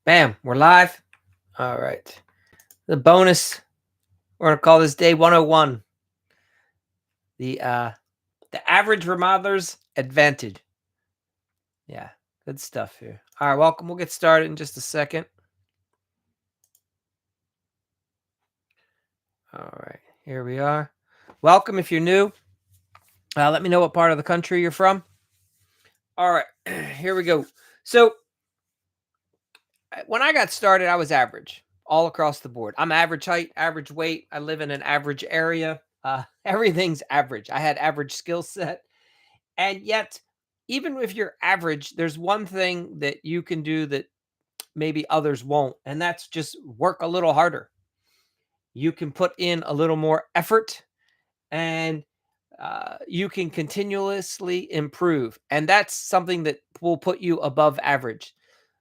Bam, we're live. All right. The bonus, we're going to call this day 101. The average remodeler's advantage. Yeah, good stuff here. All right, welcome. We'll get started in just a second. All right, here we are. Welcome if you're new. Let me know what part of the country you're from. All right, here we go. So, when I got started, I was average all across the board. I'm average height, average weight. I live in an average area. Everything's average. I had average skill set. And yet, even if you're average, there's one thing that you can do that maybe others won't, and that's just work a little harder. You can put in a little more effort, and you can continuously improve. And that's something that will put you above average.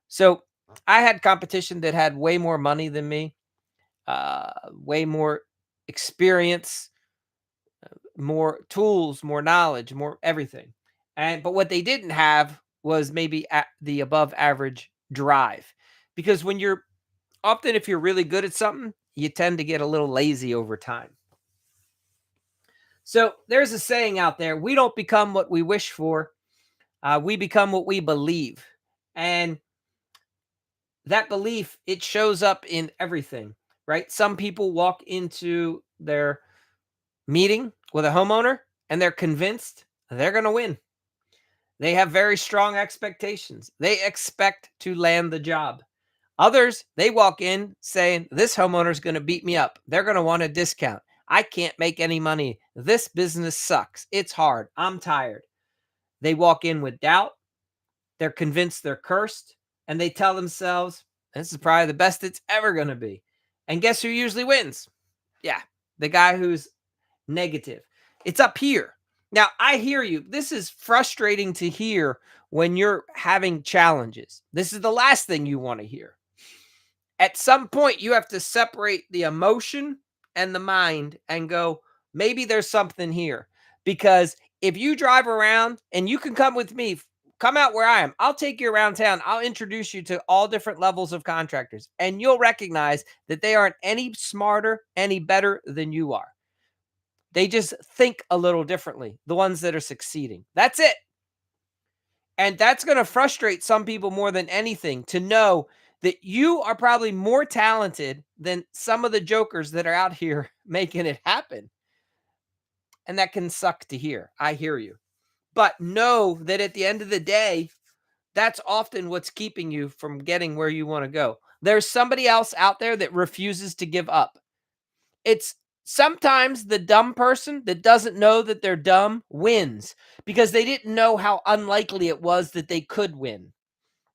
So I had competition that had way more money than me, way more experience, more tools, more knowledge, more everything. But what they didn't have was maybe the above average drive. Because when you're often if you're really good at something, you tend to get a little lazy over time. So there's a saying out there, we don't become what we wish for, we become what we believe. And that belief, it shows up in everything, right? Some people walk into their meeting with a homeowner and they're convinced they're going to win. They have very strong expectations. They expect to land the job. Others, they walk in saying, this homeowner is going to beat me up. They're going to want a discount. I can't make any money. This business sucks. It's hard. I'm tired. They walk in with doubt. They're convinced they're cursed. And they tell themselves, this is probably the best it's ever going to be. And guess who usually wins? Yeah, the guy who's negative. It's up here. Now, I hear you. This is frustrating to hear when you're having challenges. This is the last thing you want to hear. At some point, you have to separate the emotion and the mind and go, maybe there's something here. Because if you drive around and you can come with me, come out where I am, I'll take you around town. I'll introduce you to all different levels of contractors, and you'll recognize that they aren't any smarter, any better than you are. They just think a little differently, the ones that are succeeding. That's it. And that's going to frustrate some people more than anything, to know that you are probably more talented than some of the jokers that are out here making it happen. And that can suck to hear. I hear you. But know that at the end of the day, that's often what's keeping you from getting where you want to go. There's somebody else out there that refuses to give up. It's sometimes the dumb person that doesn't know that they're dumb wins because they didn't know how unlikely it was that they could win.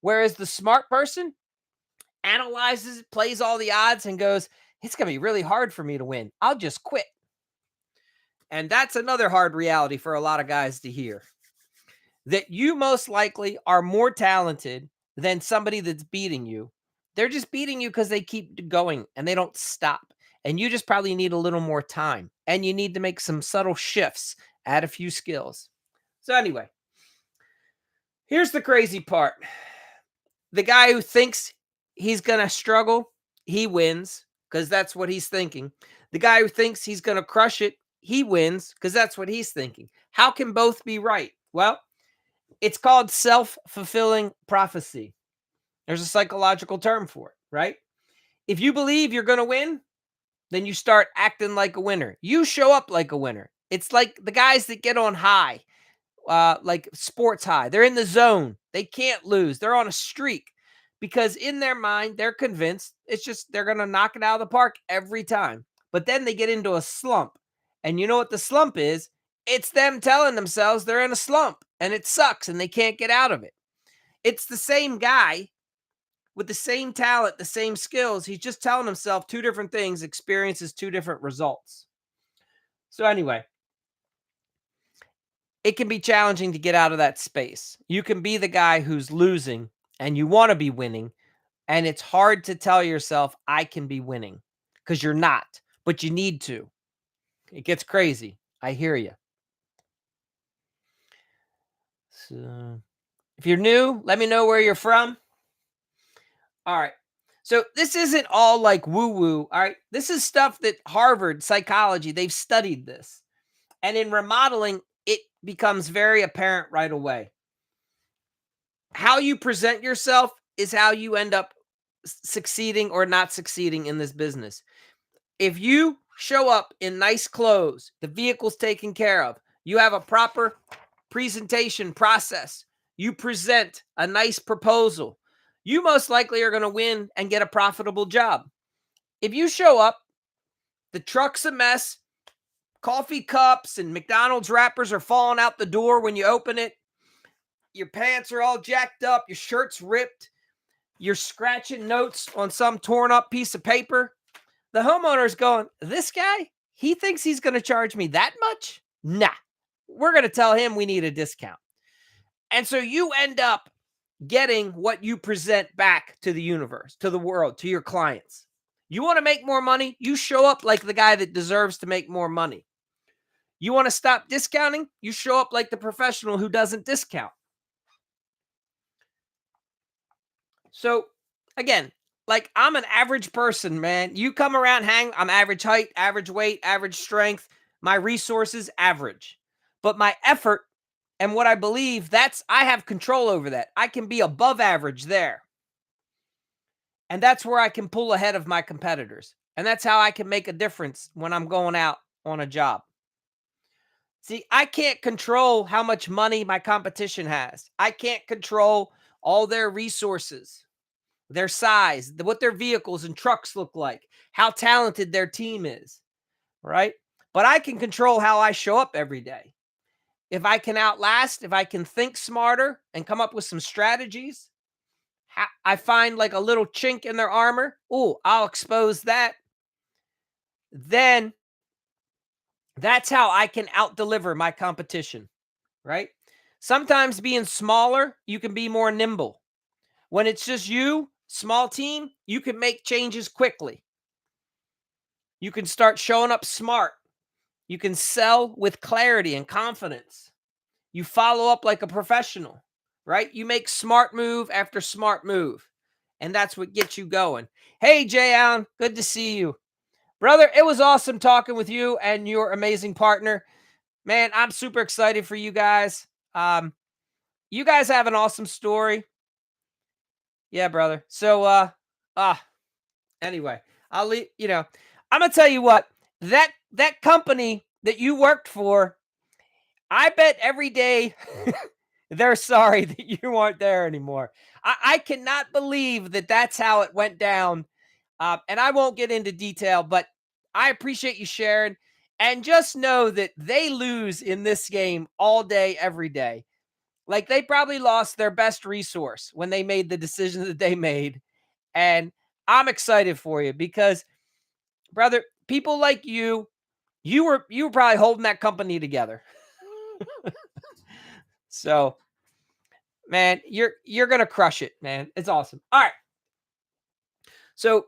Whereas the smart person analyzes, plays all the odds, and goes, it's going to be really hard for me to win. I'll just quit. And that's another hard reality for a lot of guys to hear. That you most likely are more talented than somebody that's beating you. They're just beating you because they keep going and they don't stop. And you just probably need a little more time. And you need to make some subtle shifts, add a few skills. So, anyway, here's the crazy part. The guy who thinks he's going to struggle, he wins because that's what he's thinking. The guy who thinks he's going to crush it, he wins because that's what he's thinking. How can both be right? Well, it's called self-fulfilling prophecy. There's a psychological term for it, right? If you believe you're going to win, then you start acting like a winner. You show up like a winner. It's like the guys that get on high, like sports high. They're in the zone. They can't lose. They're on a streak because in their mind, they're convinced it's just they're going to knock it out of the park every time. But then they get into a slump. And you know what the slump is? It's them telling themselves they're in a slump and it sucks and they can't get out of it. It's the same guy with the same talent, the same skills. He's just telling himself two different things, experiences two different results. So, anyway, it can be challenging to get out of that space. You can be the guy who's losing and you want to be winning. And it's hard to tell yourself, I can be winning because you're not, but you need to. It gets crazy. I hear you. So, if you're new, let me know where you're from. All right. So this isn't all like woo woo. All right. This is stuff that Harvard psychology, they've studied this. And in remodeling, it becomes very apparent right away. How you present yourself is how you end up succeeding or not succeeding in this business. If you show up in nice clothes, the vehicle's taken care of, you have a proper presentation process, you present a nice proposal, you most likely are going to win and get a profitable job. If you show up, the truck's a mess, coffee cups and McDonald's wrappers are falling out the door when you open it, your pants are all jacked up, your shirt's ripped, you're scratching notes on some torn up piece of paper, the homeowner's going, this guy, he thinks he's going to charge me that much? Nah, we're going to tell him we need a discount. And so you end up getting what you present back to the universe, to the world, to your clients. You want to make more money? You show up like the guy that deserves to make more money. You want to stop discounting? You show up like the professional who doesn't discount. So again, like I'm an average person, man. You come around, I'm average height, average weight, average strength. My resources, average. But my effort and what I believe, I have control over that. I can be above average there. And that's where I can pull ahead of my competitors. And that's how I can make a difference when I'm going out on a job. See, I can't control how much money my competition has. I can't control all their resources, their size, what their vehicles and trucks look like, how talented their team is, right? But I can control how I show up every day. If I can outlast, if I can think smarter and come up with some strategies, I find like a little chink in their armor. Oh, I'll expose that. Then that's how I can out-deliver my competition, right? Sometimes being smaller, you can be more nimble. When it's just you, small team, you can make changes quickly. You can start showing up smart. You can sell with clarity and confidence. You follow up like a professional, right? You make smart move after smart move. And that's what gets you going. Hey, Jay Allen, good to see you. Brother, it was awesome talking with you and your amazing partner. Man, I'm super excited for you guys. You guys have an awesome story. Yeah, brother. So, anyway, I'll leave, I'm going to tell you what, that company that you worked for, I bet every day they're sorry that you aren't there anymore. I cannot believe that that's how it went down. And I won't get into detail, but I appreciate you sharing. And just know that they lose in this game all day, every day. Like they probably lost their best resource when they made the decision that they made. And I'm excited for you because, brother, people like you were probably holding that company together. So, man, you're gonna crush it, man. It's awesome. All right. So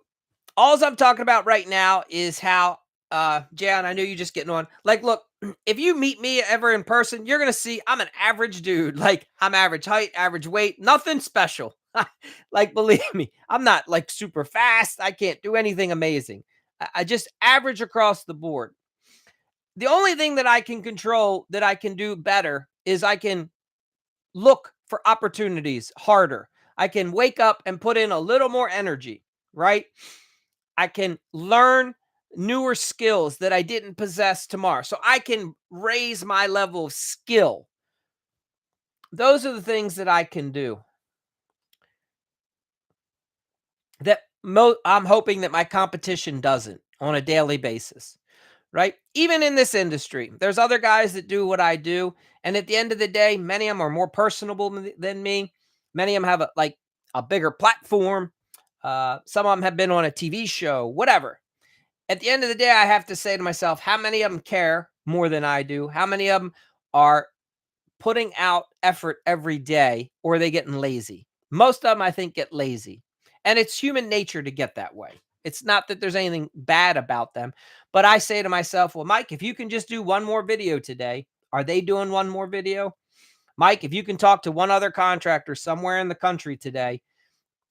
all I'm talking about right now is how Jan, I know you're just getting on. Like, look, if you meet me ever in person, you're gonna see I'm an average dude. Like, I'm average height, average weight, nothing special. Like, believe me, I'm not like super fast. I can't do anything amazing. I just average across the board. The only thing that I can control that I can do better is I can look for opportunities harder. I can wake up and put in a little more energy, right? I can learn newer skills that I didn't possess tomorrow. So I can raise my level of skill. Those are the things that I can do. That I'm hoping that my competition doesn't on a daily basis, right? Even in this industry, there's other guys that do what I do. And at the end of the day, many of them are more personable than me. Many of them have a bigger platform. Some of them have been on a TV show, whatever. At the end of the day, I have to say to myself, how many of them care more than I do? How many of them are putting out effort every day, or are they getting lazy? Most of them, I think, get lazy. And it's human nature to get that way. It's not that there's anything bad about them. But I say to myself, well, Mike, if you can just do one more video today, are they doing one more video? Mike, if you can talk to one other contractor somewhere in the country today,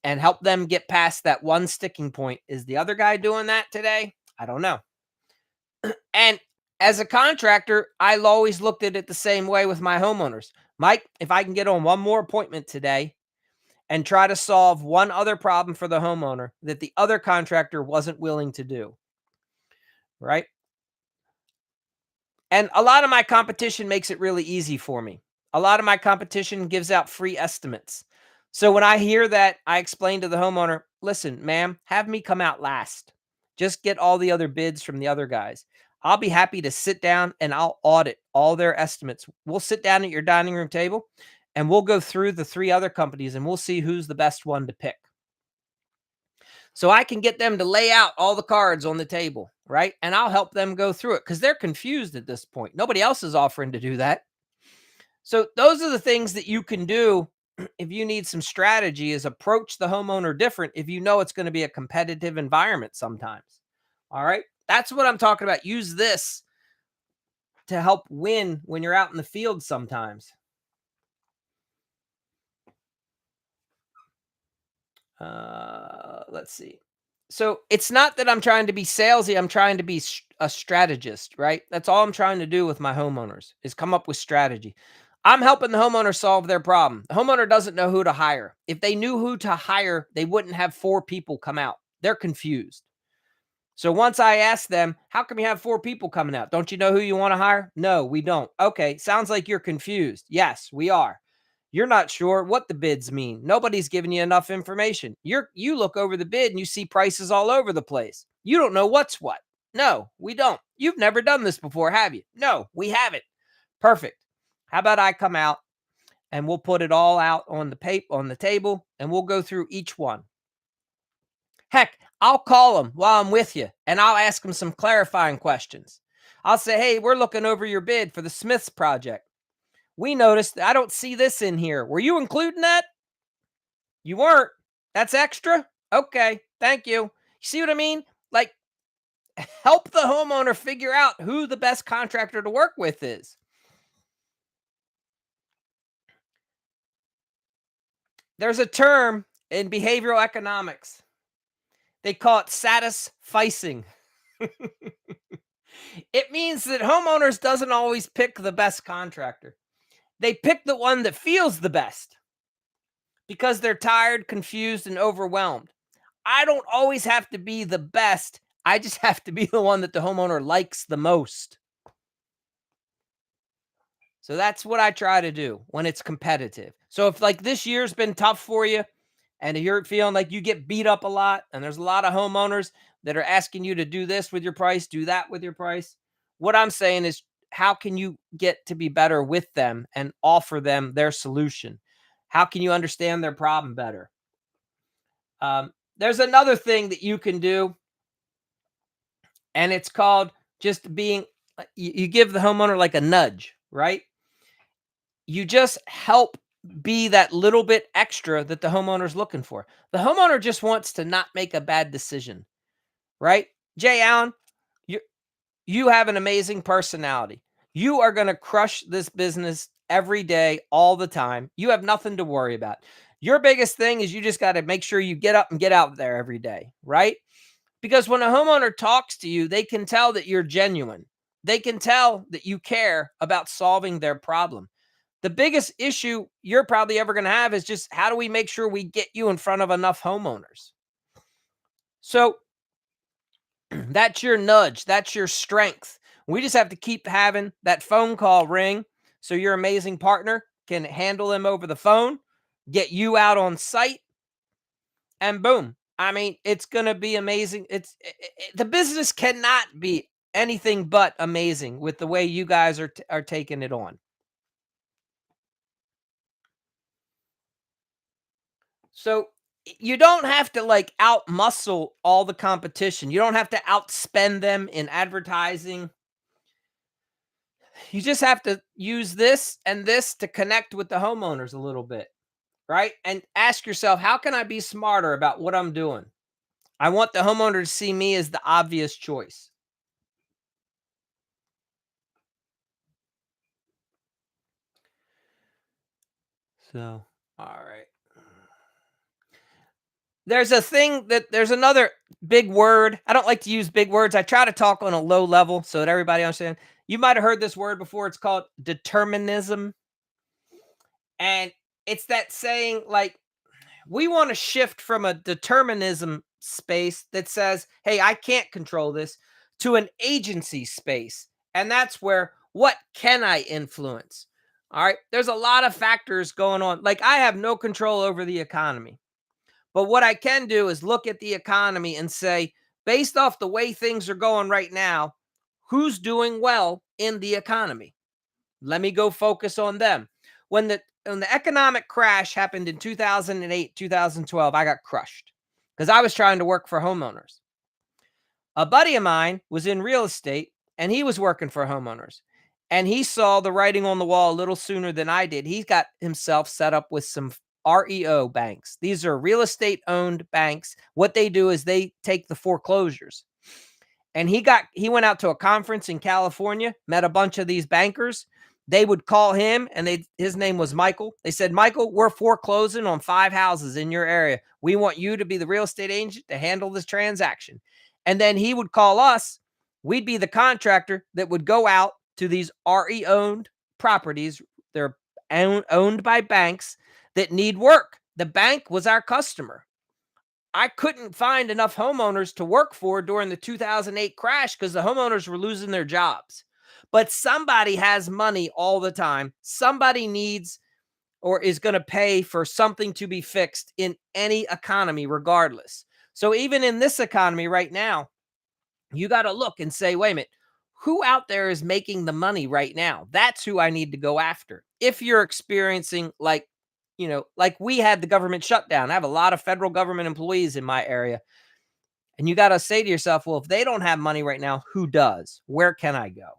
and help them get past that one sticking point. Is the other guy doing that today? I don't know. And as a contractor, I always looked at it the same way with my homeowners. Mike, if I can get on one more appointment today and try to solve one other problem for the homeowner that the other contractor wasn't willing to do, right? And a lot of my competition makes it really easy for me. A lot of my competition gives out free estimates. So when I hear that, I explain to the homeowner, listen, ma'am, have me come out last. Just get all the other bids from the other guys. I'll be happy to sit down and I'll audit all their estimates. We'll sit down at your dining room table and we'll go through the three other companies and we'll see who's the best one to pick. So I can get them to lay out all the cards on the table, right? And I'll help them go through it because they're confused at this point. Nobody else is offering to do that. So those are the things that you can do if you need some strategy is approach the homeowner different if you know it's going to be a competitive environment sometimes. All right? That's what I'm talking about. Use this to help win when you're out in the field sometimes. Let's see. So it's not that I'm trying to be salesy. I'm trying to be a strategist, right? That's all I'm trying to do with my homeowners is come up with strategy. I'm helping the homeowner solve their problem. The homeowner doesn't know who to hire. If they knew who to hire, they wouldn't have four people come out. They're confused. So once I ask them, how come you have four people coming out? Don't you know who you want to hire? No, we don't. Okay, sounds like you're confused. Yes, we are. You're not sure what the bids mean. Nobody's giving you enough information. You look over the bid and you see prices all over the place. You don't know what's what. No, we don't. You've never done this before, have you? No, we haven't. Perfect. How about I come out and we'll put it all out on the on the table and we'll go through each one. Heck, I'll call them while I'm with you and I'll ask them some clarifying questions. I'll say, "Hey, we're looking over your bid for the Smiths project. We noticed I don't see this in here. Were you including that? You weren't. That's extra? Okay. Thank you." You see what I mean? Like, help the homeowner figure out who the best contractor to work with is. There's a term in behavioral economics. They call it satisficing. It means that homeowners doesn't always pick the best contractor. They pick the one that feels the best because they're tired, confused, and overwhelmed. I don't always have to be the best. I just have to be the one that the homeowner likes the most. So that's what I try to do when it's competitive. So if like this year's been tough for you and you're feeling like you get beat up a lot and there's a lot of homeowners that are asking you to do this with your price, do that with your price, what I'm saying is how can you get to be better with them and offer them their solution? How can you understand their problem better? There's another thing that you can do, and it's called just being, you give the homeowner like a nudge, right? You just help be that little bit extra that the homeowner's looking for. The homeowner just wants to not make a bad decision, right? Jay Allen, you you have an amazing personality. You are going to crush this business every day, all the time. You have nothing to worry about. Your biggest thing is you just got to make sure you get up and get out there every day, right? Because when a homeowner talks to you, they can tell that you're genuine. They can tell that you care about solving their problem. The biggest issue you're probably ever going to have is just how do we make sure we get you in front of enough homeowners? So that's your nudge, that's your strength. We just have to keep having that phone call ring so your amazing partner can handle them over the phone, get you out on site, and boom. I mean, it's going to be amazing. The business cannot be anything but amazing with the way you guys are taking it on. So you don't have to like out muscle all the competition. You don't have to outspend them in advertising. You just have to use this and this to connect with the homeowners a little bit, right? And ask yourself, how can I be smarter about what I'm doing? I want the homeowner to see me as the obvious choice. So, all right. there's another big word. I don't like to use big words. I try to talk on a low level so that everybody understands. You might have heard this word before. It's called determinism. And it's that saying like we want to shift from a determinism space that says, hey, I can't control this to an agency space. And that's where what can I influence? All right. There's a lot of factors going on. Like I have no control over the economy. But what I can do is look at the economy and say, based off the way things are going right now, who's doing well in the economy? Let me go focus on them. When the economic crash happened in 2008, 2012, I got crushed because I was trying to work for homeowners. A buddy of mine was in real estate and he was working for homeowners. And he saw the writing on the wall a little sooner than I did. He got himself set up with some REO banks. These are real estate owned banks. What they do is they take the foreclosures. And he went out to a conference in California, met a bunch of these bankers. They would call him and his name was Michael. They said, "Michael, we're foreclosing on 5 houses in your area. We want you to be the real estate agent to handle this transaction." And then he would call us. We'd be the contractor that would go out to these RE owned properties. They're owned by banks that need work. The bank was our customer. I couldn't find enough homeowners to work for during the 2008 crash because the homeowners were losing their jobs. But somebody has money all the time. Somebody needs or is going to pay for something to be fixed in any economy, regardless. So even in this economy right now, you got to look and say, wait a minute, who out there is making the money right now? That's who I need to go after. If you're experiencing like we had the government shutdown, I have a lot of federal government employees in my area. And you got to say to yourself, well, if they don't have money right now, who does? Where can I go?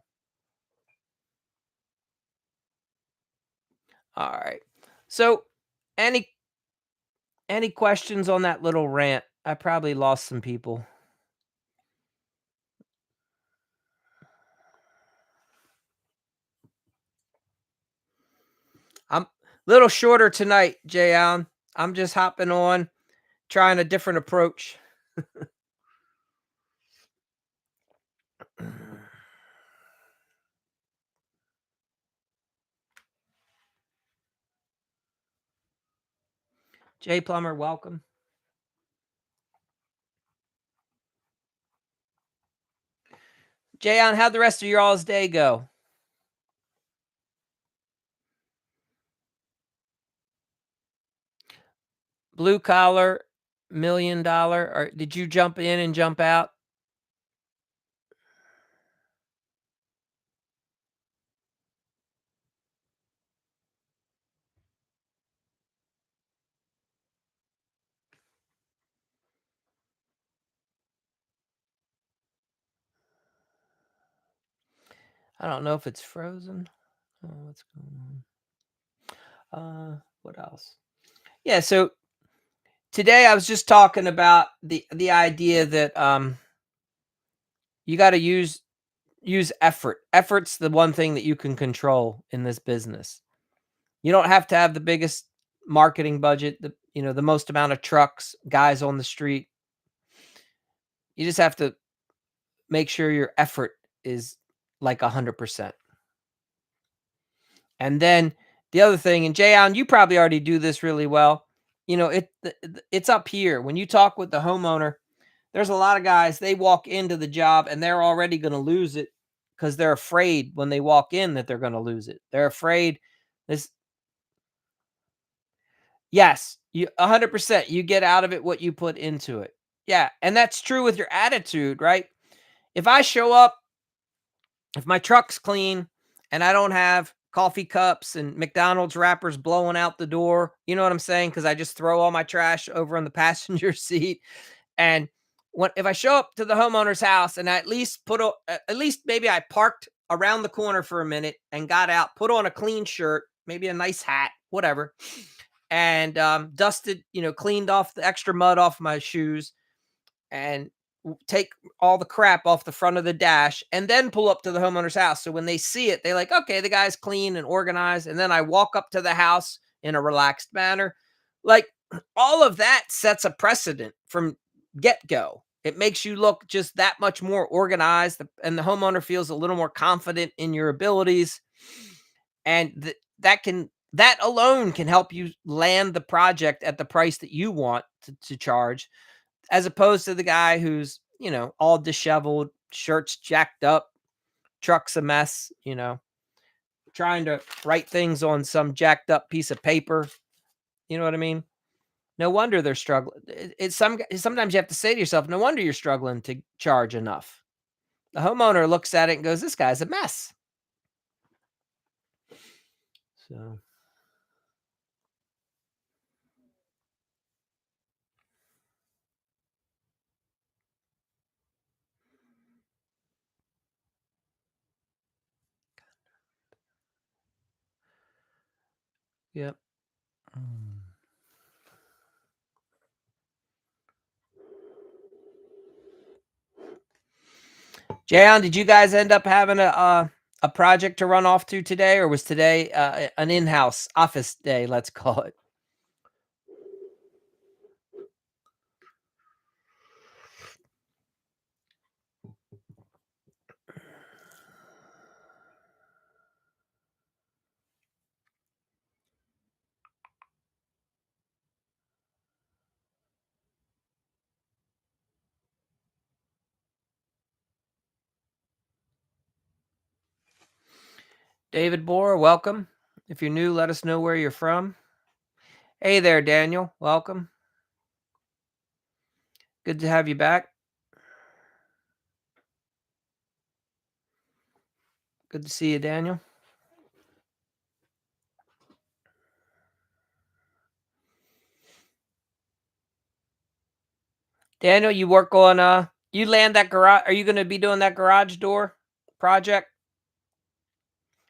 All right. So, any any questions on that little rant? I probably lost some people. I'm a little shorter tonight, Jay Allen. I'm just hopping on, trying a different approach. Jay Plummer, welcome. Jay Allen, how'd the rest of your all's day go? Blue collar, $1 million, or did you jump in and jump out? I don't know if it's frozen. Oh, what's going on? What else? Yeah, so today I was just talking about the idea that you got to use effort. Effort's the one thing that you can control in this business. You don't have to have the biggest marketing budget, the most amount of trucks, guys on the street. You just have to make sure your effort is like 100%. And then the other thing, and Jay Allen, you probably already do this really well. It's up here. When you talk with the homeowner, there's a lot of guys, they walk into the job and they're already going to lose it because they're afraid when they walk in that they're going to lose it. They're afraid this. Yes, you 100%. You get out of it what you put into it. Yeah, and that's true with your attitude, right? If I show up, if my truck's clean and I don't have coffee cups and McDonald's wrappers blowing out the door, you know what I'm saying? Because I just throw all my trash over on the passenger seat. And if I show up to the homeowner's house and I at least maybe I parked around the corner for a minute and got out, put on a clean shirt, maybe a nice hat, whatever, and dusted, cleaned off the extra mud off my shoes and take all the crap off the front of the dash and then pull up to the homeowner's house. So when they see it, they like, okay, the guy's clean and organized. And then I walk up to the house in a relaxed manner. Like All of that sets a precedent from get go. It makes you look just that much more organized, and the homeowner feels a little more confident in your abilities, and that alone can help you land the project at the price that you want to charge, as opposed to the guy who's all disheveled, shirts jacked up, truck's a mess, trying to write things on some jacked up piece of paper. You know what I mean? No wonder they're struggling. Sometimes you have to say to yourself, no wonder you're struggling to charge enough. The homeowner looks at it and goes, this guy's a mess. So, yep. Mm. Jayon, did you guys end up having a project to run off to today, or was today an in-house office day? Let's call it. David Bohr, welcome. If you're new, let us know where you're from. Hey there, Daniel. Welcome. Good to have you back. Good to see you, Daniel. Daniel, you work on you land that garage. Are you going to be doing that garage door project?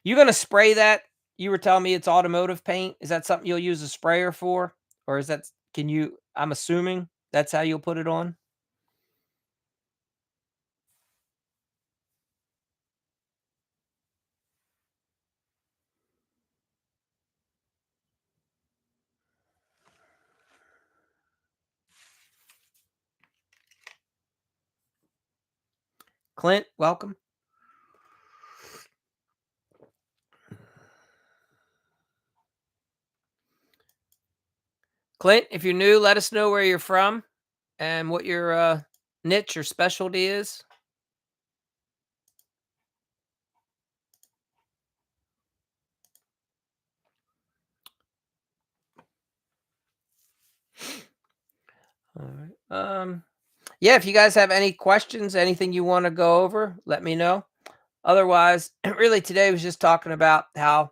You going to spray that? You were telling me it's automotive paint. Is that something you'll use a sprayer for, or is that can you? I'm assuming that's how you'll put it on. Clint, welcome. Clint, if you're new, let us know where you're from and what your niche or specialty is. All right. Yeah, if you guys have any questions, anything you want to go over, let me know. Otherwise, really today was just talking about how it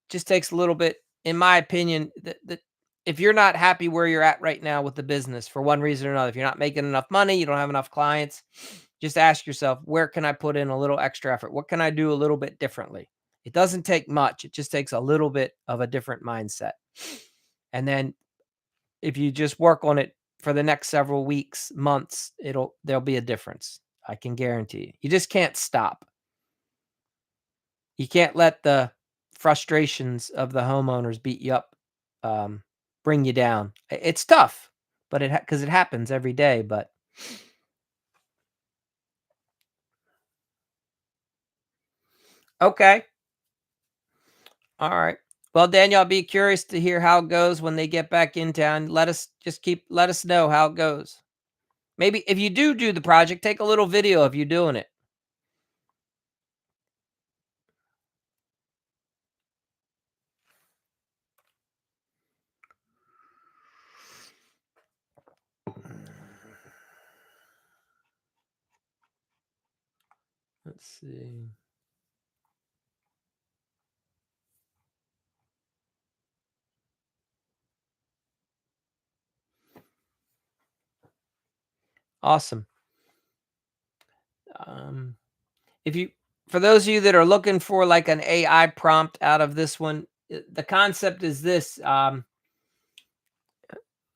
just takes a little bit, in my opinion, that if you're not happy where you're at right now with the business for one reason or another, if you're not making enough money, you don't have enough clients, just ask yourself, where can I put in a little extra effort? What can I do a little bit differently? It doesn't take much. It just takes a little bit of a different mindset. And then if you just work on it for the next several weeks, months, there'll be a difference. I can guarantee you. You just can't stop. You can't let the frustrations of the homeowners beat you up, um, bring you down. It's tough, but because it happens every day. But okay, all right. Well, Daniel, I'll be curious to hear how it goes when they get back in town. Let us know how it goes. Maybe if you do the project, take a little video of you doing it. Let's see. Awesome. Um, if you For those of you that are looking for like an AI prompt out of this one, the concept is this: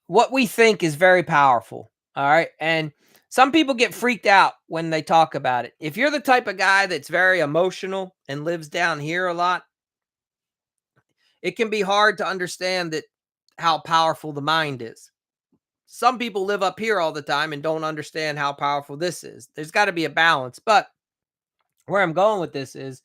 what we think is very powerful. All right, and some people get freaked out when they talk about it. If you're the type of guy that's very emotional and lives down here a lot, it can be hard to understand that how powerful the mind is. Some people live up here all the time and don't understand how powerful this is. There's got to be a balance. But where I'm going with this is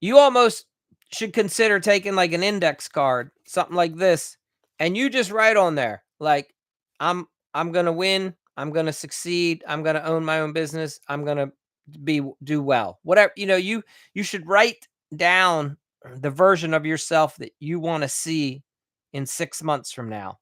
you almost should consider taking like an index card, something like this, and you just write on there like I'm I'm going to win, I'm going to succeed, I'm going to own my own business, I'm going to be do well. Whatever, you should write down the version of yourself that you want to see in 6 months from now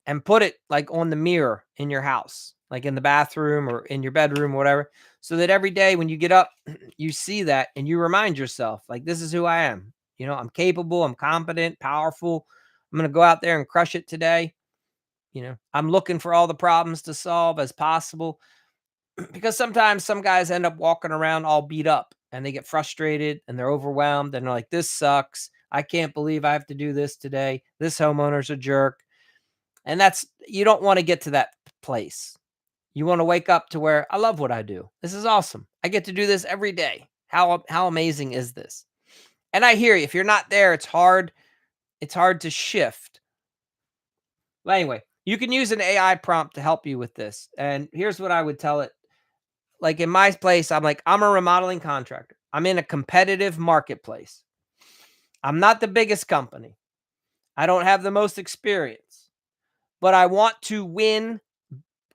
and put it like on the mirror in your house, like in the bathroom or in your bedroom, or whatever, so that every day when you get up, you see that and you remind yourself, like, this is who I am. I'm capable, I'm competent, powerful. I'm going to go out there and crush it today. I'm looking for all the problems to solve as possible because sometimes some guys end up walking around all beat up and they get frustrated and they're overwhelmed and they're like, this sucks. I can't believe I have to do this today. This homeowner's a jerk. And you don't want to get to that place. You want to wake up to where I love what I do. This is awesome. I get to do this every day. How amazing is this? And I hear you. If you're not there, it's hard. It's hard to shift. But anyway, you can use an AI prompt to help you with this. And here's what I would tell it. Like in my place, I'm a remodeling contractor. I'm in a competitive marketplace. I'm not the biggest company. I don't have the most experience, but I want to win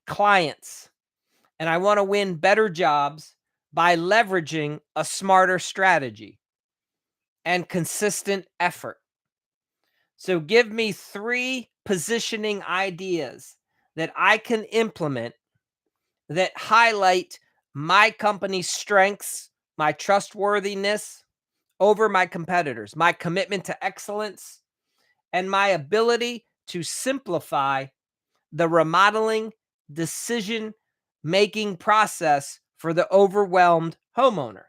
clients and I want to win better jobs by leveraging a smarter strategy and consistent effort. So give me 3 positioning ideas that I can implement that highlight my company's strengths, my trustworthiness over my competitors, my commitment to excellence, and my ability to simplify the remodeling decision making process for the overwhelmed homeowner,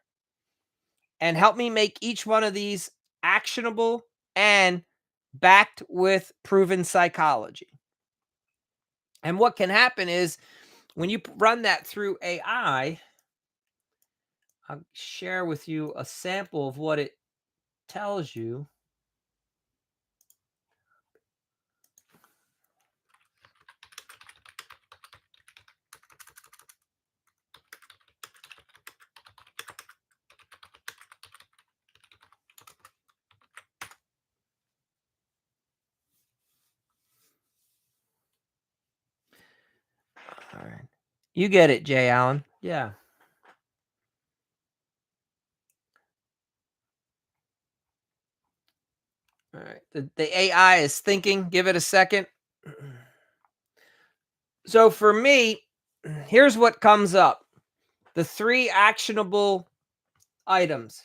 and help me make each one of these actionable and backed with proven psychology. And what can happen is when you run that through AI, I'll share with you a sample of what it tells you. All right. You get it, Jay Allen. Yeah. All right. The AI is thinking. Give it a second. So for me, here's what comes up. The 3 actionable items.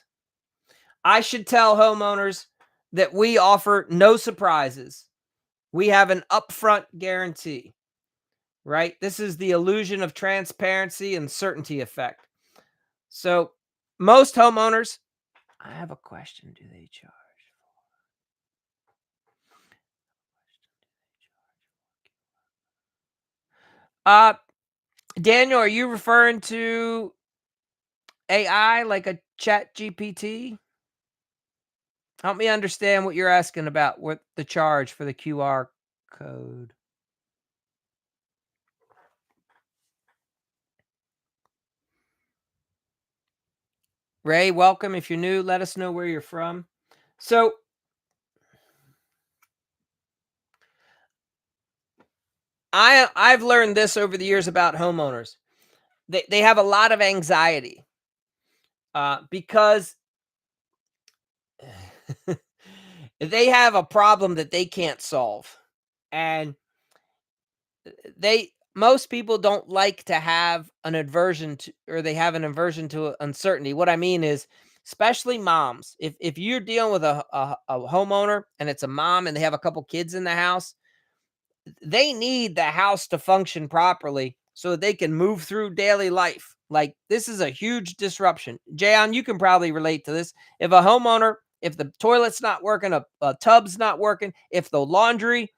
I should tell homeowners that we offer no surprises. We have an upfront guarantee, right? This is the illusion of transparency and certainty effect. So most homeowners, I have a question. Do they charge? Uh, Daniel, are you referring to AI like a chat GPT? Help me understand what you're asking about, what the charge for the QR code. Ray, welcome. If you're new, let us know where you're from. So I've learned this over the years about homeowners. They have a lot of anxiety because they have a problem that they can't solve. And most people don't like to have an aversion to, or they have an aversion to uncertainty. What I mean is, especially moms, if you're dealing with a homeowner and it's a mom and they have a couple kids in the house, they need the house to function properly so that they can move through daily life. Like, this is a huge disruption. Jayon, you can probably relate to this. If a homeowner, if the toilet's not working, a tub's not working, if the laundry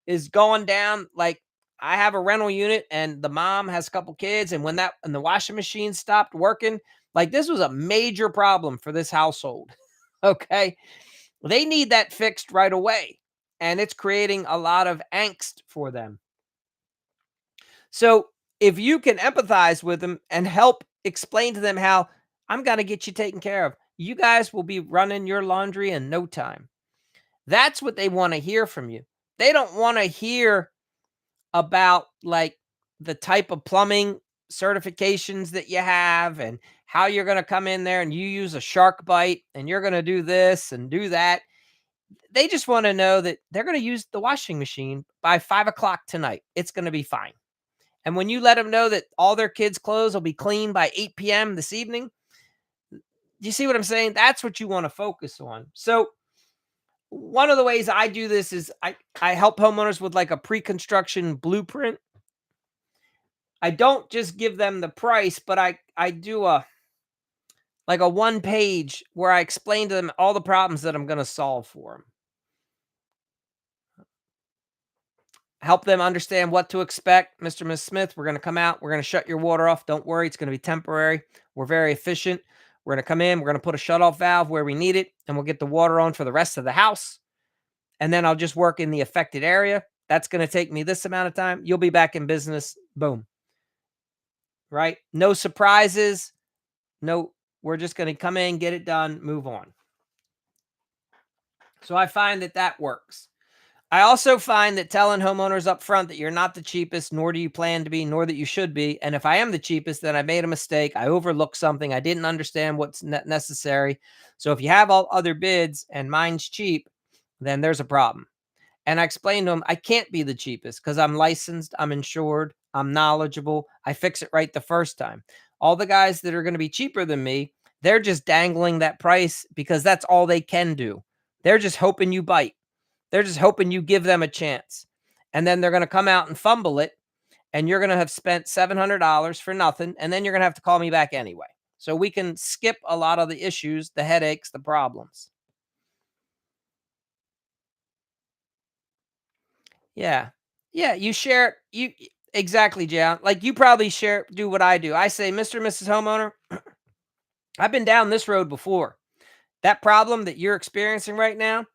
is going down, like, I have a rental unit and the mom has a couple kids, and when the washing machine stopped working, like, this was a major problem for this household. Okay. They need that fixed right away, and it's creating a lot of angst for them. So, if you can empathize with them and help explain to them how I'm going to get you taken care of, you guys will be running your laundry in no time. That's what they want to hear from you. They don't want to hear about like the type of plumbing certifications that you have and how you're going to come in there and you use a shark bite and you're going to do this and do that. They just want to know that they're going to use the washing machine by 5 o'clock tonight. It's going to be fine. And when you let them know that all their kids' clothes will be clean by 8 p.m. this evening, you see what I'm saying? That's what you want to focus on. So, one of the ways I do this is I help homeowners with like a pre-construction blueprint. I don't just give them the price, but I do a like a one page where I explain to them all the problems that I'm going to solve for them. Help them understand what to expect. Mr. and Miss Smith, we're going to come out. We're going to shut your water off. Don't worry. It's going to be temporary. We're very efficient. We're going to come in. We're going to put a shutoff valve where we need it, and we'll get the water on for the rest of the house. And then I'll just work in the affected area. That's going to take me this amount of time. You'll be back in business. Boom. Right? No surprises. No, we're just going to come in, get it done, move on. So I find that that works. I also find that telling homeowners up front that you're not the cheapest, nor do you plan to be, nor that you should be. And if I am the cheapest, then I made a mistake. I overlooked something. I didn't understand what's necessary. So if you have all other bids and mine's cheap, then there's a problem. And I explained to them, I can't be the cheapest because I'm licensed, I'm insured, I'm knowledgeable. I fix it right the first time. All the guys that are going to be cheaper than me, they're just dangling that price because that's all they can do. They're just hoping you bite. They're just hoping you give them a chance. And then they're going to come out and fumble it. And you're going to have spent $700 for nothing. And then you're going to have to call me back anyway. So we can skip a lot of the issues, the headaches, the problems. Yeah. Yeah. You share, you exactly, John. Like you probably do what I do. I say, Mr. and Mrs. Homeowner, I've been down this road before. That problem that you're experiencing right now,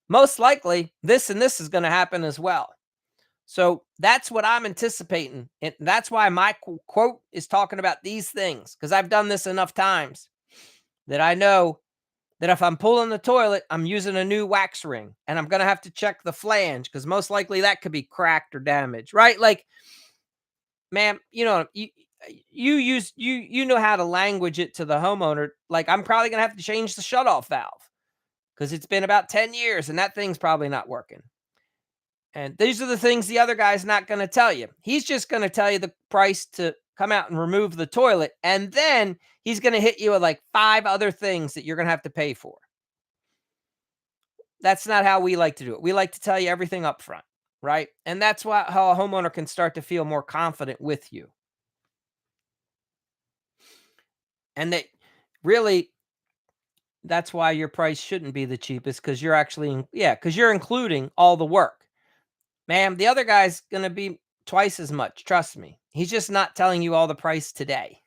most likely this and this is going to happen as well. So that's what I'm anticipating. And that's why my quote is talking about these things, because I've done this enough times that I know that if I'm pulling the toilet, I'm using a new wax ring and I'm going to have to check the flange because most likely that could be cracked or damaged, right? Like, ma'am, you know how to language it to the homeowner. Like, I'm probably going to have to change the shutoff valve because it's been about 10 years and that thing's probably not working. And these are the things the other guy's not going to tell you. He's just going to tell you the price to come out and remove the toilet. And then he's going to hit you with like 5 other things that you're going to have to pay for. That's not how we like to do it. We like to tell you everything up front, right? And that's how a homeowner can start to feel more confident with you. And that really, that's why your price shouldn't be the cheapest because you're actually, because you're including all the work. Ma'am, the other guy's going to be twice as much. Trust me. He's just not telling you all the price today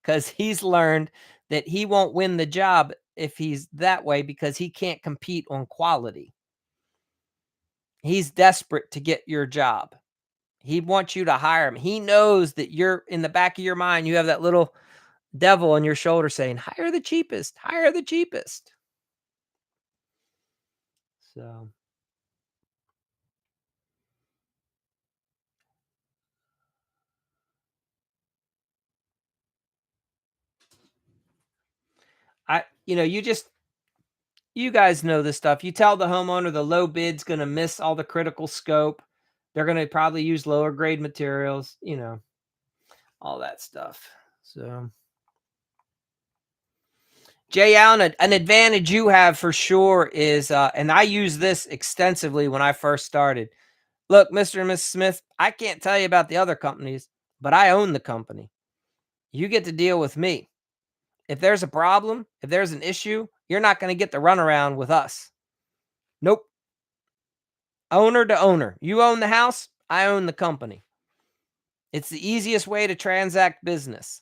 because he's learned that he won't win the job if he's that way because he can't compete on quality. He's desperate to get your job. He wants you to hire him. He knows that you're in the back of your mind. You have that little devil on your shoulder saying, hire the cheapest, hire the cheapest. So you guys know this stuff. You tell the homeowner the low bid's going to miss all the critical scope. They're going to probably use lower grade materials, all that stuff. So, Jay Allen, an advantage you have for sure is, and I use this extensively when I first started. Look, Mr. and Mrs. Smith, I can't tell you about the other companies, but I own the company. You get to deal with me. If there's a problem, if there's an issue, you're not going to get the runaround with us. Nope. Owner to owner. You own the house, I own the company. It's the easiest way to transact business.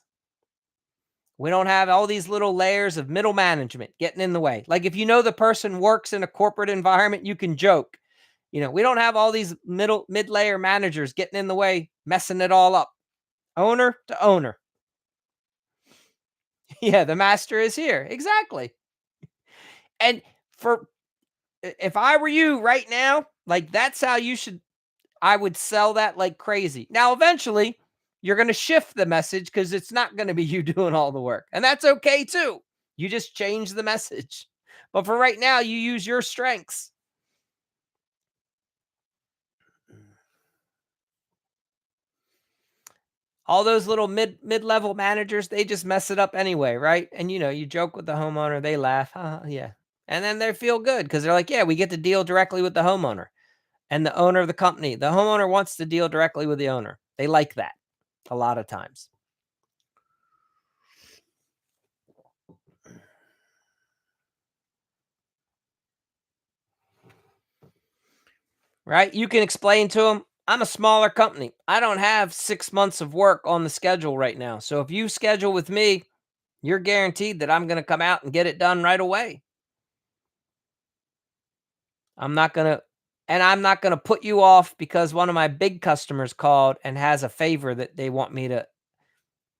We don't have all these little layers of middle management getting in the way. Like if you know the person works in a corporate environment, you can joke. We don't have all these mid-layer managers getting in the way, messing it all up. Owner to owner. Yeah, the master is here. Exactly. And for if I were you right now, like that's how you should I would sell that like crazy. Now eventually you're going to shift the message cuz it's not going to be you doing all the work. And that's okay too. You just change the message. But for right now, you use your strengths. All those little mid-level managers, they just mess it up anyway, right? And you joke with the homeowner, they laugh, yeah. And then they feel good because they're like, yeah, we get to deal directly with the homeowner and the owner of the company. The homeowner wants to deal directly with the owner. They like that a lot of times, right? You can explain to them, I'm a smaller company. I don't have 6 months of work on the schedule right now. So if you schedule with me, you're guaranteed that I'm going to come out and get it done right away. I'm not going to and I'm not going to put you off because one of my big customers called and has a favor that they want me to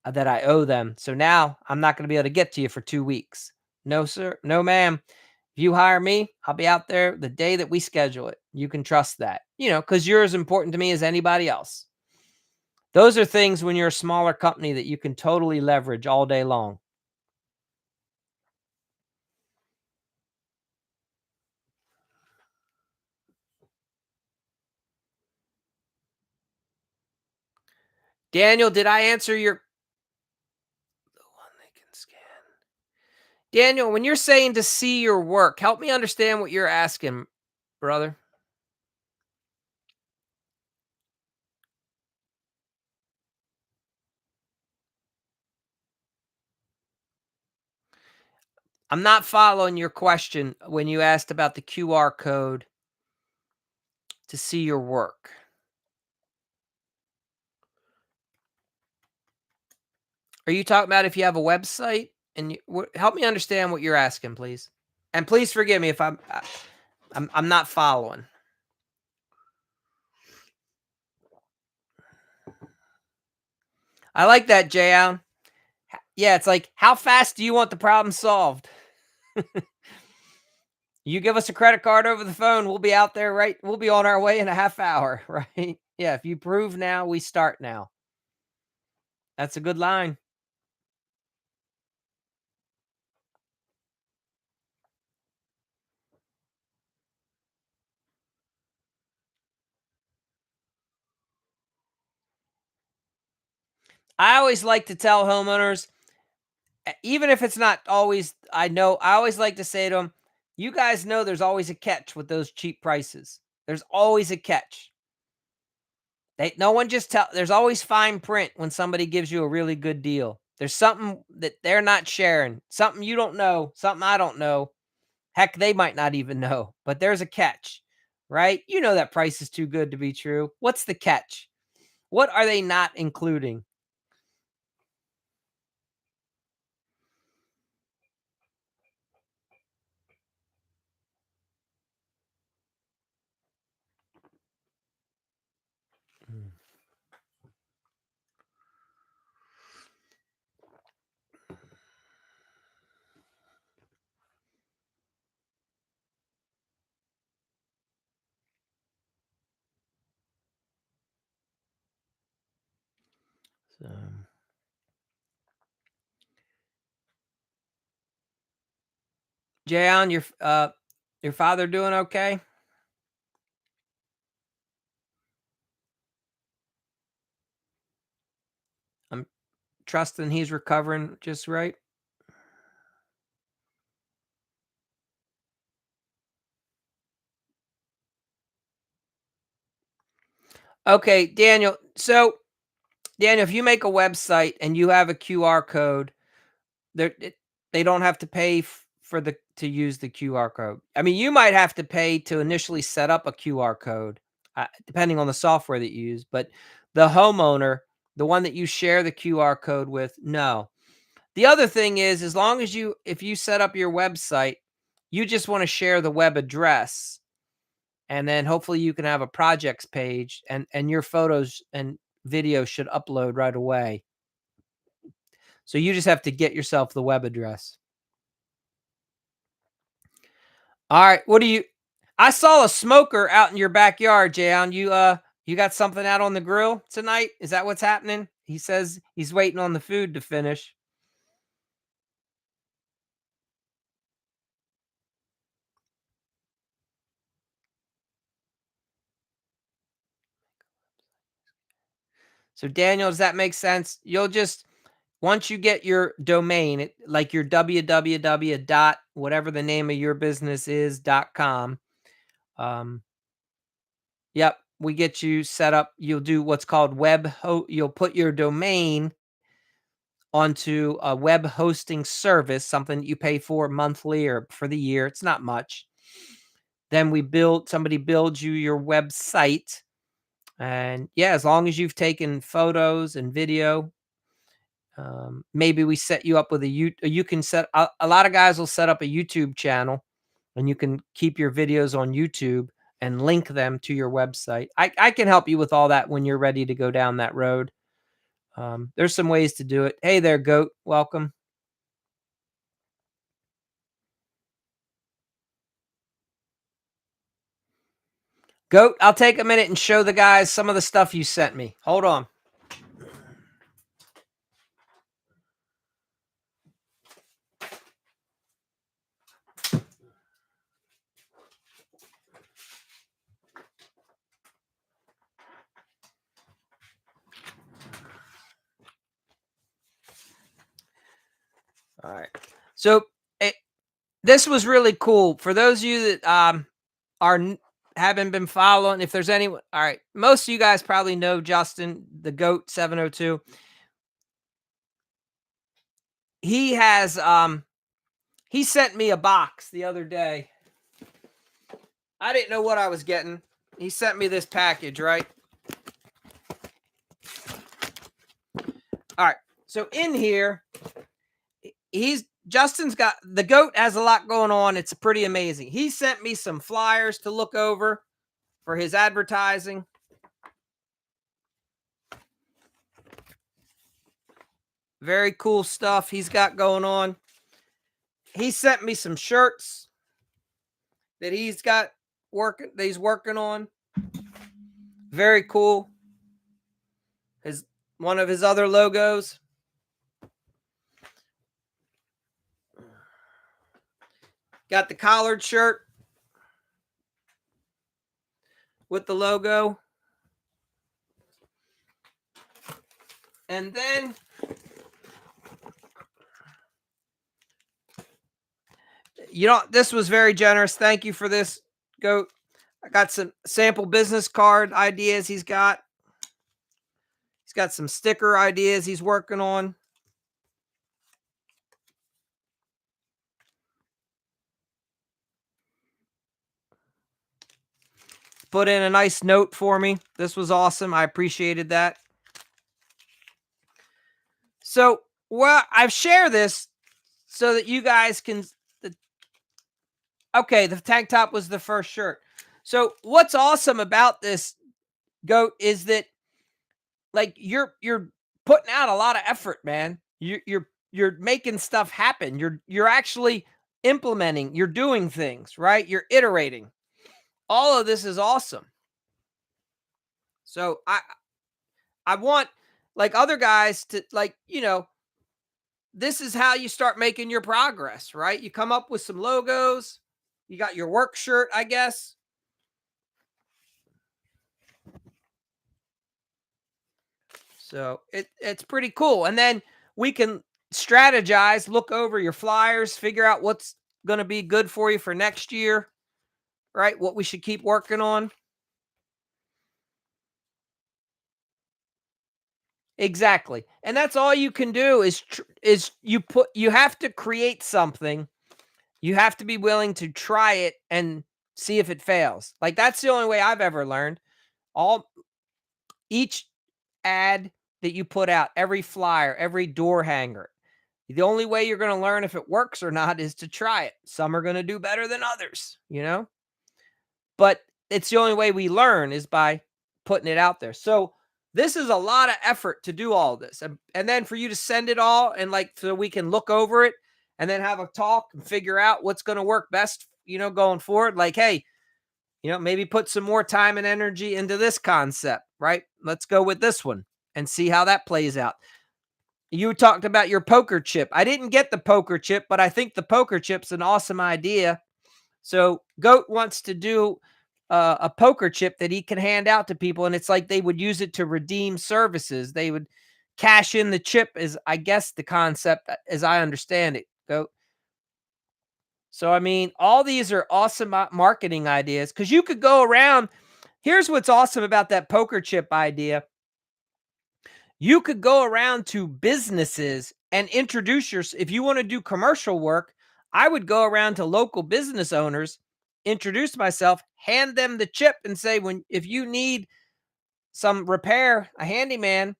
that I owe them. So now I'm not going to be able to get to you for 2 weeks. No sir, no ma'am. If you hire me, I'll be out there the day that we schedule it. You can trust that. Cuz you're as important to me as anybody else. Those are things when you're a smaller company that you can totally leverage all day long. Daniel, did I answer your the one they can scan? Daniel, when you're saying to see your work, help me understand what you're asking, brother. I'm not following your question when you asked about the QR code to see your work. Are you talking about if you have a website and help me understand what you're asking, please? And please forgive me if I'm not following. I like that, Jay Allen. Yeah, it's like, how fast do you want the problem solved? You give us a credit card over the phone, we'll be out there, right? We'll be on our way in a half hour, right? Yeah, if you prove now, we start now. That's a good line. I always like to tell homeowners, even if it's not always, I always like to say to them, you guys know there's always a catch with those cheap prices. There's always a catch. No one just there's always fine print when somebody gives you a really good deal. There's something that they're not sharing, something you don't know, something I don't know. Heck, they might not even know, but there's a catch, right? You know that price is too good to be true. What's the catch? What are they not including? Mm. So, Jayon, your father doing okay? I'm trusting he's recovering just right. Okay, Daniel. So, Daniel, if you make a website and you have a QR code, They're it they don't have to pay for the to use the QR code. I mean, you might have to pay to initially set up a QR code, depending on the software that you use, but the homeowner, the one that you share the QR code with, no. The other thing is, as long as if you set up your website, you just want to share the web address, and then hopefully you can have a projects page, and your photos and video should upload right away. So you just have to get yourself the web address. All right, what do you I saw a smoker out in your backyard, Jayon. You got something out on the grill tonight? Is that what's happening? He says he's waiting on the food to finish. So Daniel, does that make sense? You'll just once you get your domain, like your www dot whatever the name of your business is .com. Yep, we get you set up. You'll do what's called you'll put your domain onto a web hosting service, something that you pay for monthly or for the year. It's not much. Then somebody builds you your website. And yeah, as long as you've taken photos and video, maybe we set you up with you can set a lot of guys will set up a YouTube channel, and you can keep your videos on YouTube and link them to your website. I can help you with all that when you're ready to go down that road. There's some ways to do it. Hey there, Goat. Welcome. Goat, I'll take a minute and show the guys some of the stuff you sent me. Hold on. All right. So this was really cool for those of you that haven't been following. If there's anyone, all right, most of you guys probably know Justin, the Goat 702. He has he sent me a box the other day. I didn't know what I was getting. He sent me this package, right? All right. So in here, Justin's got the Goat has a lot going on. It's pretty amazing. He sent me some flyers to look over for his advertising. Very cool stuff he's got going on. He sent me some shirts that he's working on. Very cool. One of his other logos. Got the collared shirt with the logo. And then this was very generous. Thank you for this, Goat. I got some sample business card ideas he's got. He's got some sticker ideas he's working on. Put in a nice note for me. This was awesome. I appreciated that. So, I've shared this so that you guys can. Okay, the tank top was the first shirt. So, what's awesome about this, Goat, is that like you're putting out a lot of effort, man. You're making stuff happen. You're actually implementing. You're doing things, right? You're iterating. All of this is awesome. So I want like other guys to this is how you start making your progress, right? You come up with some logos. You got your work shirt, I guess. So it's pretty cool. And then we can strategize, look over your flyers, figure out what's going to be good for you for next year, right? What we should keep working on. Exactly. And that's all you can do is you have to create something. You have to be willing to try it and see if it fails. Like that's the only way I've ever learned. Each ad that you put out, every flyer, every door hanger, The only way you're going to learn if it works or not is to try it. Some are going to do better than others, but it's the only way we learn is by putting it out there. So this is a lot of effort to do all this. And then for you to send it all and like so we can look over it and then have a talk and figure out what's going to work best, going forward. Like, hey, maybe put some more time and energy into this concept, right? Let's go with this one and see how that plays out. You talked about your poker chip. I didn't get the poker chip, but I think the poker chip's an awesome idea. So Goat wants to do a poker chip that he can hand out to people, and it's like they would use it to redeem services. They would cash in the chip, is I guess the concept, as I understand it. Goat. So I mean, all these are awesome marketing ideas because you could go around. Here's what's awesome about that poker chip idea. You could go around to businesses and introduce if you want to do commercial work, I would go around to local business owners, introduce myself, hand them the chip and say, if you need some repair, a handyman,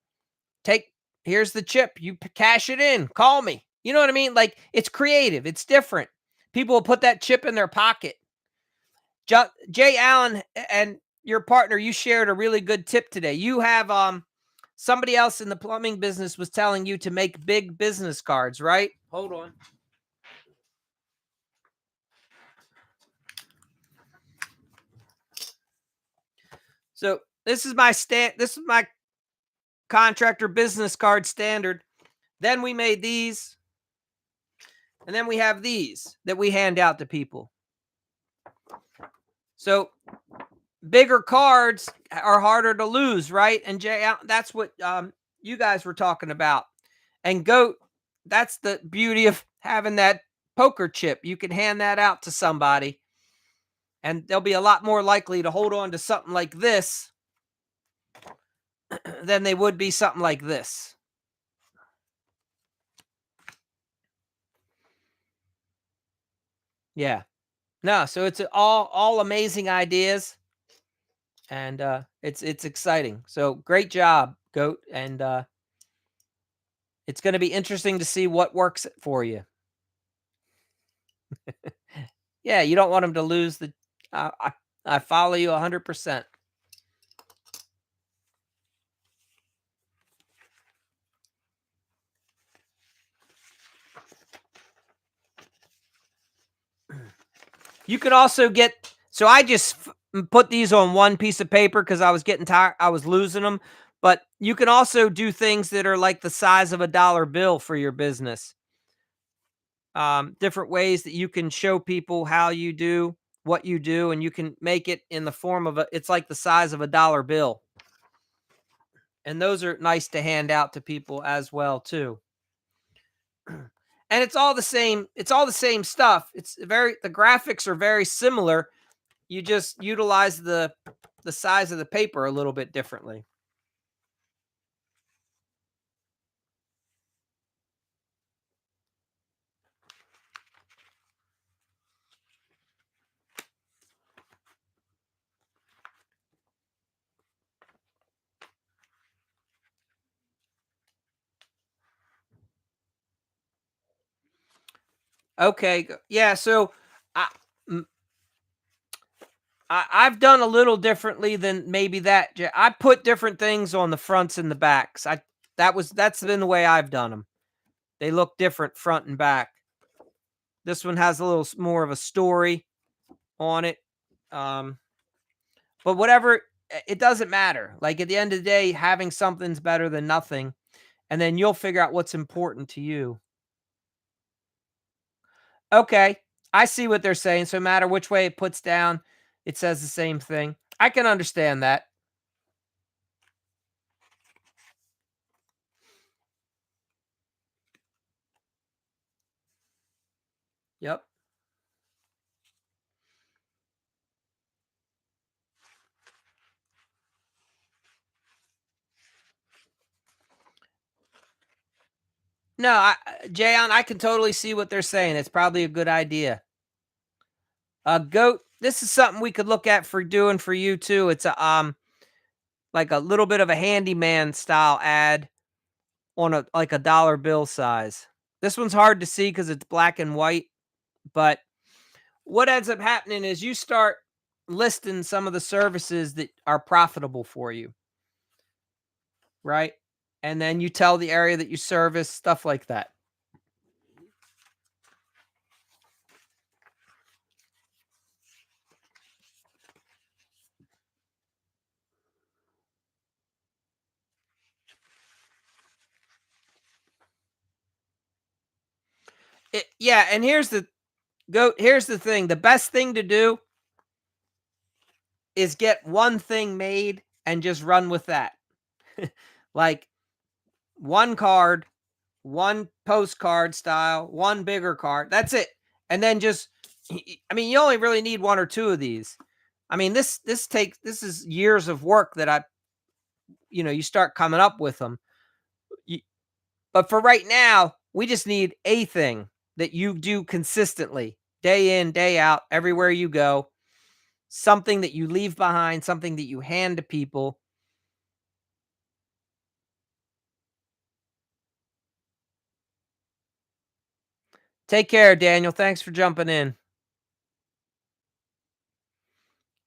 here's the chip, you cash it in, call me. You know what I mean? Like, it's creative, it's different. People will put that chip in their pocket. Jay Allen and your partner, you shared a really good tip today. You have somebody else in the plumbing business was telling you to make big business cards, right? Hold on. So this is my contractor business card standard. Then we made these, and then we have these that we hand out to people. So bigger cards are harder to lose, right? And Jay, that's what you guys were talking about. And Goat, that's the beauty of having that poker chip. You can hand that out to somebody, and they'll be a lot more likely to hold on to something like this than they would be something like this. Yeah. No, so it's all amazing ideas, and it's exciting. So great job, Goat, and it's going to be interesting to see what works for you. Yeah, you don't want them to lose the. I follow you 100%. You can also get. So I just put these on one piece of paper because I was getting tired. I was losing them. But you can also do things that are like the size of a dollar bill for your business. Different ways that you can show people how you do what you do, and you can make it in the form of it's like the size of a dollar bill. And those are nice to hand out to people as well too. And it's all the same stuff. The graphics are very similar. You just utilize the size of the paper a little bit differently. Okay, yeah, so I mm, I've done a little differently than maybe that. I put different things on the fronts and the backs. That's been the way I've done them. They look different front and back. This one has a little more of a story on it. Um, but whatever, it doesn't matter. Like, at the end of the day, having something's better than nothing, and then you'll figure out what's important to you. Okay, I see what they're saying. So no matter which way it puts down, it says the same thing. I can understand that. Yep. No, Jayon, I can totally see what they're saying. It's probably a good idea. Goat, this is something we could look at for doing for you too. It's like a little bit of a handyman style ad on a dollar bill size. This one's hard to see because it's black and white, but what ends up happening is you start listing some of the services that are profitable for you, right? And then you tell the area that you service, stuff like that. Yeah, and here's the thing. The best thing to do is get one thing made and just run with that. Like one card, one postcard style, one bigger card. That's it. And then just I mean, you only really need one or two of these. I mean, this is years of work that you start coming up with them. But for right now, we just need a thing that you do consistently, day in, day out, everywhere you go. Something that you leave behind, something that you hand to people. Take care, Daniel. Thanks for jumping in.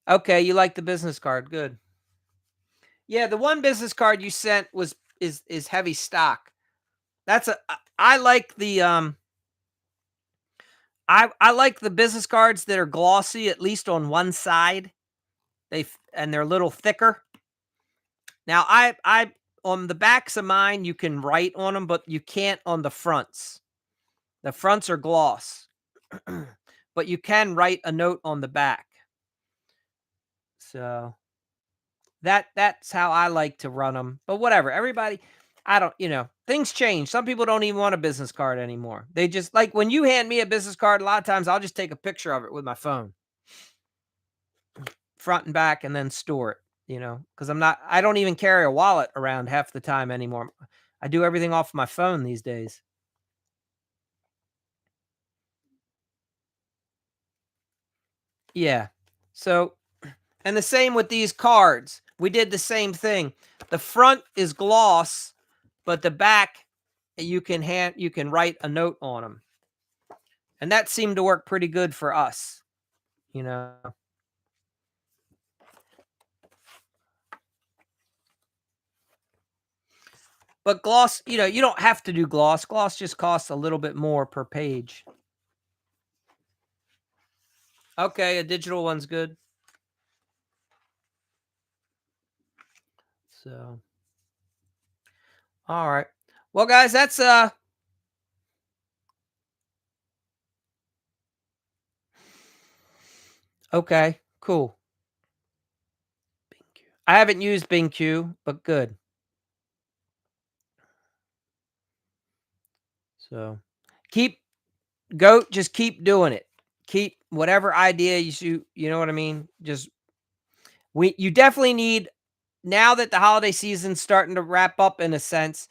Okay, you like the business card. Good. Yeah, the one business card you sent is heavy stock. I like I like the business cards that are glossy at least on one side. And they're a little thicker. Now I on the backs of mine you can write on them, but you can't on the fronts. The fronts are gloss. But you can write a note on the back. So that's how I like to run them. But whatever. Everybody I don't, things change. Some people don't even want a business card anymore. They just like when you hand me a business card, a lot of times I'll just take a picture of it with my phone, front and back, and then store it, because I don't even carry a wallet around half the time anymore. I do everything off my phone these days. Yeah. So, and the same with these cards. We did the same thing. The front is gloss, but the back you can write a note on them. And that seemed to work pretty good for us, you know. But gloss, you don't have to do gloss. Gloss just costs a little bit more per page. Okay, a digital one's good. So, all right. Well, guys, that's okay. Cool. I haven't used BingQ, but good. So, keep just keep doing it. Keep whatever idea you know what I mean? Just you definitely need now that the holiday season's starting to wrap up in a sense,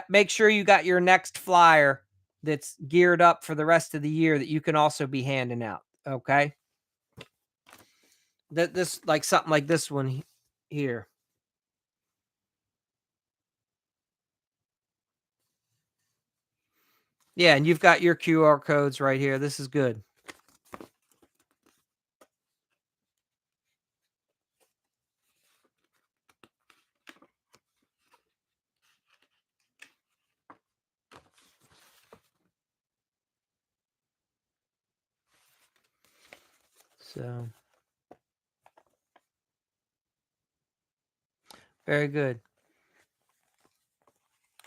make sure you got your next flyer that's geared up for the rest of the year that you can also be handing out, okay? That this like something like this one here. Yeah, and you've got your QR codes right here. This is good. So, very good.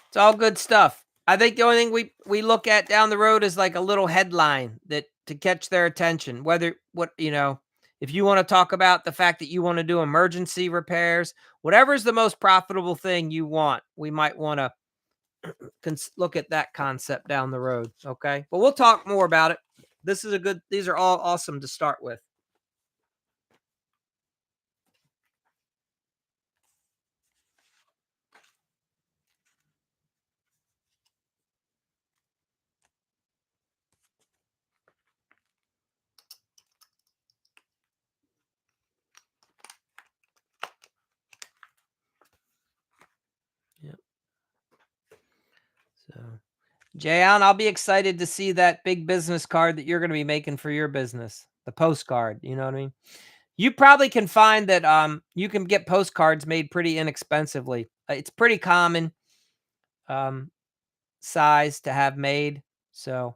It's all good stuff. I think the only thing we look at down the road is like a little headline that to catch their attention. If you want to talk about the fact that you want to do emergency repairs, whatever is the most profitable thing you want, we might want to look at that concept down the road. Okay, but we'll talk more about it. These are all awesome to start with. Yeah. So Jayon, I'll be excited to see that big business card that you're gonna be making for your business. The postcard, you know what I mean? You probably can find that, you can get postcards made pretty inexpensively. It's pretty common, um, size to have made, so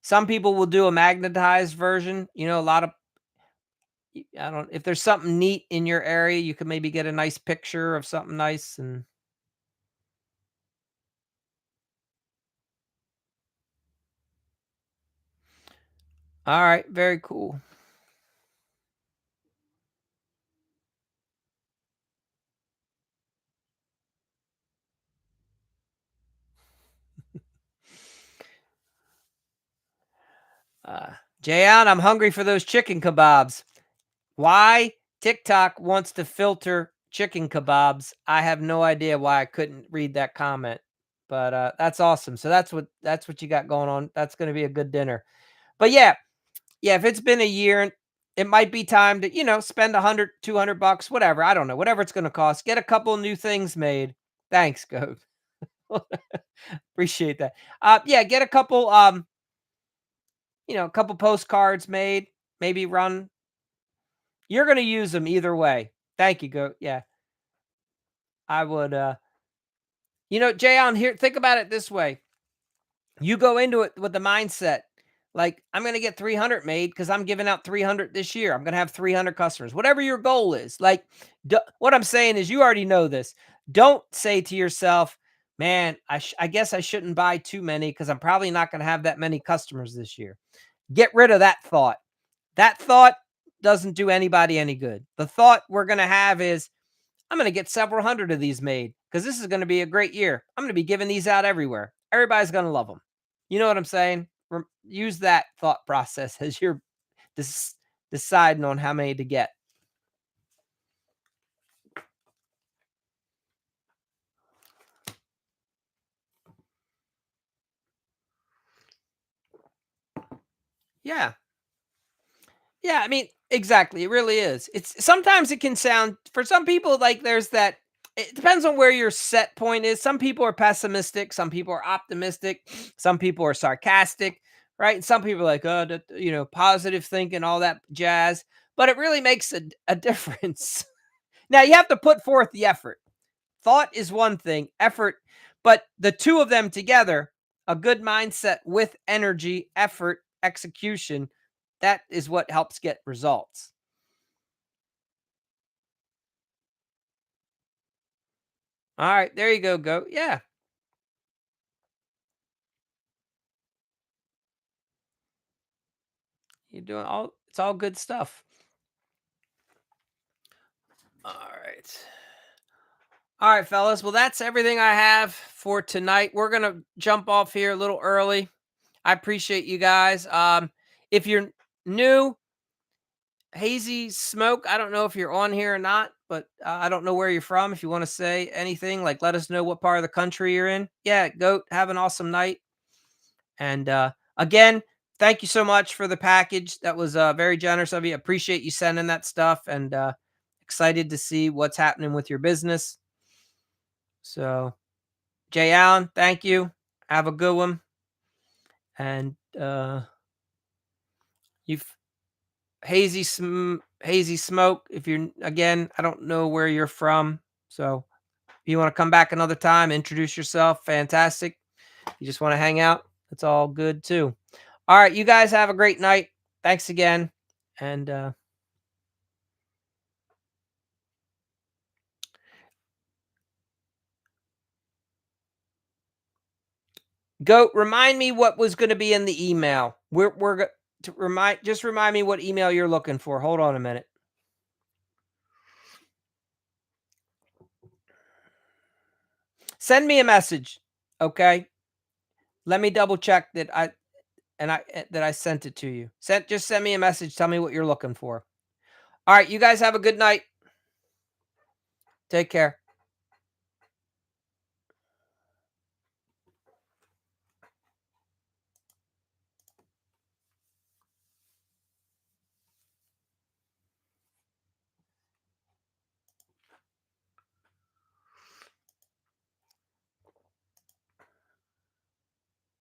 some people will do a magnetized version, a lot of I don't if there's something neat in your area, you can maybe get a nice picture of something nice and alright, very cool. Uh, Jayon, I'm hungry for those chicken kebabs. Why TikTok wants to filter chicken kebabs, I have no idea why I couldn't read that comment, but, that's awesome. So that's what you got going on. That's gonna be a good dinner. But yeah, if it's been a year, it might be time to, spend 100, $200, whatever. I don't know, whatever it's gonna cost. Get a couple new things made. Thanks, Goat. Appreciate that. Yeah, get a couple, a couple postcards made. Maybe run. You're gonna use them either way. Thank you, Goat. Yeah, I would. Jay, on here. Think about it this way: you go into it with the mindset, like, I'm gonna get 300 made because I'm giving out 300 this year. I'm gonna have 300 customers, whatever your goal is. Like, what I'm saying is, you already know this. Don't say to yourself, man, I guess I shouldn't buy too many because I'm probably not gonna have that many customers this year. Get rid of that thought. That thought doesn't do anybody any good. The thought we're gonna have is, I'm gonna get several hundred of these made because this is gonna be a great year. I'm gonna be giving these out everywhere. Everybody's gonna love them. You know what I'm saying? Use that thought process as you're des- deciding on how many to get. Yeah. Yeah, I mean, exactly. It really is. It's sometimes it can sound for some people like there's that it depends on where your set point is. Some people are pessimistic, some people are optimistic, some people are sarcastic, right? And some people are like, oh, positive thinking, all that jazz. But it really makes a difference. Now you have to put forth the effort. Thought is one thing, effort, but the two of them together, a good mindset with energy, effort, execution, that is what helps get results. All right, there you go. Yeah, you're doing it's all good stuff. All right. All right, fellas. Well, that's everything I have for tonight. We're going to jump off here a little early. I appreciate you guys. If you're new, Hazy Smoke, I don't know if you're on here or not, but I don't know where you're from. If you want to say anything, like let us know what part of the country you're in. Yeah, Goat, have an awesome night. And again, thank you so much for the package. That was very generous of you. Appreciate you sending that stuff and excited to see what's happening with your business. So, Jay Allen, thank you. Have a good one. And you've hazy smoke. If you're again, I don't know where you're from. So if you want to come back another time, introduce yourself. Fantastic. You just want to hang out. That's all good too. All right, you guys have a great night. Thanks again. And Goat, remind me what was going to be in the email. To remind me what email you're looking for. Hold on a minute. Send me a message, okay? Let me double check that I sent it to you. Just send me a message. Tell me what you're looking for. All right, you guys have a good night. Take care.